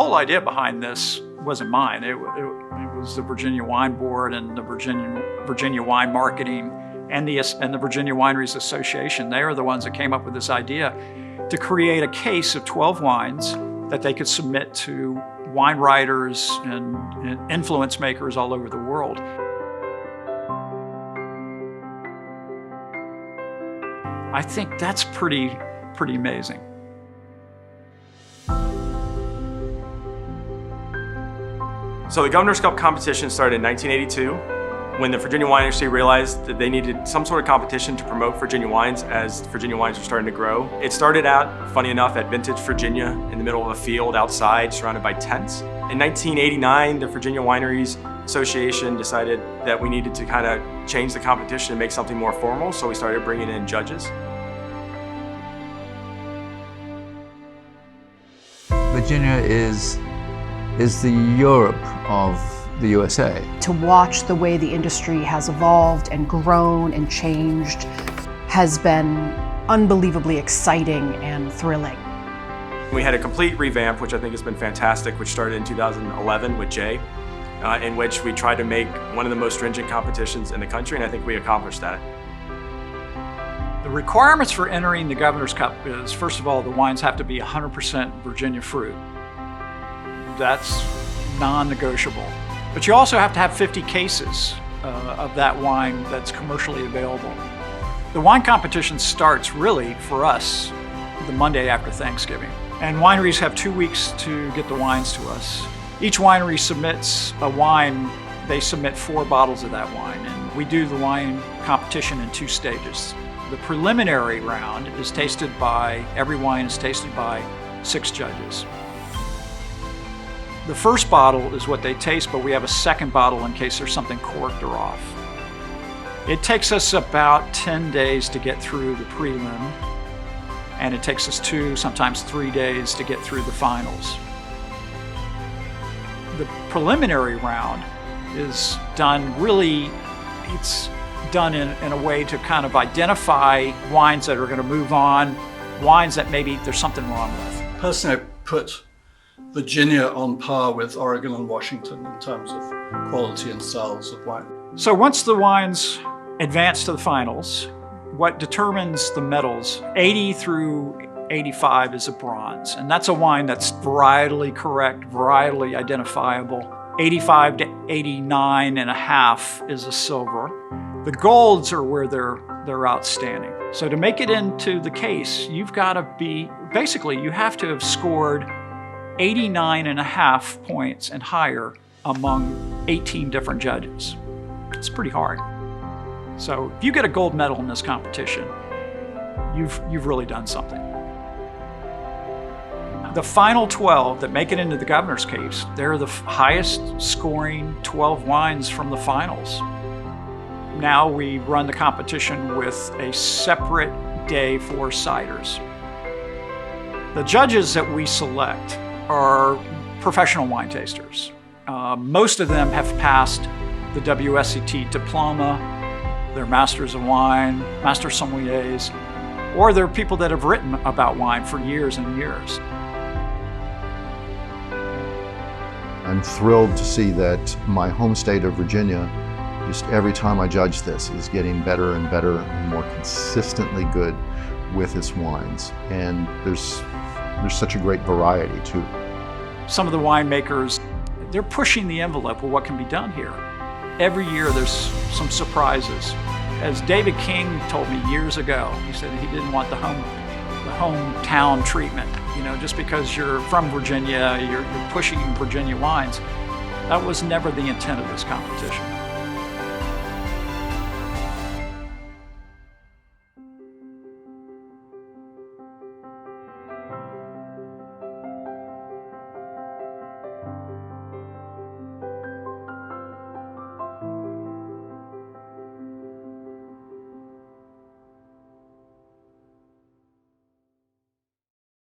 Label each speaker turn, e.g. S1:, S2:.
S1: whole idea behind this wasn't mine. It was the Virginia Wine Board and the Virginia Wine Marketing and the Virginia Wineries Association. They are the ones that came up with this idea to create a case of 12 wines that they could submit to wine writers and influence makers all over the world. I think that's pretty amazing.
S2: So the Governor's Cup competition started in 1982 when the Virginia wine industry realized that they needed some sort of competition to promote Virginia wines as Virginia wines were starting to grow. It started out, funny enough, at Vintage Virginia in the middle of a field outside surrounded by tents. In 1989, the Virginia Wineries Association decided that we needed to kind of change the competition and make something more formal, so we started bringing in judges.
S3: Virginia is the Europe of the USA.
S4: To watch the way the industry has evolved and grown and changed has been unbelievably exciting and thrilling.
S2: We had a complete revamp, which I think has been fantastic, which started in 2011 with Jay, in which we tried to make one of the most stringent competitions in the country, and I think we accomplished that.
S1: The requirements for entering the Governor's Cup is, first of all, the wines have to be 100% Virginia fruit. That's non-negotiable. But you also have to have 50 cases of that wine that's commercially available. The wine competition starts really, for us, the Monday after Thanksgiving. And wineries have 2 weeks to get the wines to us. Each winery submits a wine. They submit 4 bottles of that wine, and we do the wine competition in 2 stages. The preliminary round is tasted by, every wine is tasted by 6 judges. The first bottle is what they taste, but we have a second bottle in case there's something corked or off. It takes us about 10 days to get through the prelim, and it takes us 2, sometimes 3 days to get through the finals. The preliminary round is done it's done in a way to kind of identify wines that are going to move on, wines that maybe there's something wrong with.
S5: Personally, I put Virginia on par with Oregon and Washington in terms of quality and styles of wine.
S1: So once the wines advance to the finals, what determines the medals, 80 through 85 is a bronze, and that's a wine that's varietally correct, varietally identifiable. 85 to 89 and a half is a silver. The golds are where they're outstanding. So to make it into the case, you've got to you have to have scored 89 and a half points and higher among 18 different judges. It's pretty hard. So if you get a gold medal in this competition, you've really done something. The final 12 that make it into the Governor's case, they're the highest scoring 12 wines from the finals. Now we run the competition with a separate day for ciders. The judges that we select are professional wine tasters. Most of them have passed the WSET diploma, they're masters of wine, master sommeliers, or they're people that have written about wine for years and years.
S6: I'm thrilled to see that my home state of Virginia, just every time I judge this, is getting better and better and more consistently good with its wines. And there's such a great variety too.
S1: Some of the winemakers, they're pushing the envelope of what can be done here. Every year there's some surprises. As David King told me years ago, he said he didn't want the hometown treatment. You know, just because you're from Virginia, you're pushing Virginia wines. That was never the intent of this competition.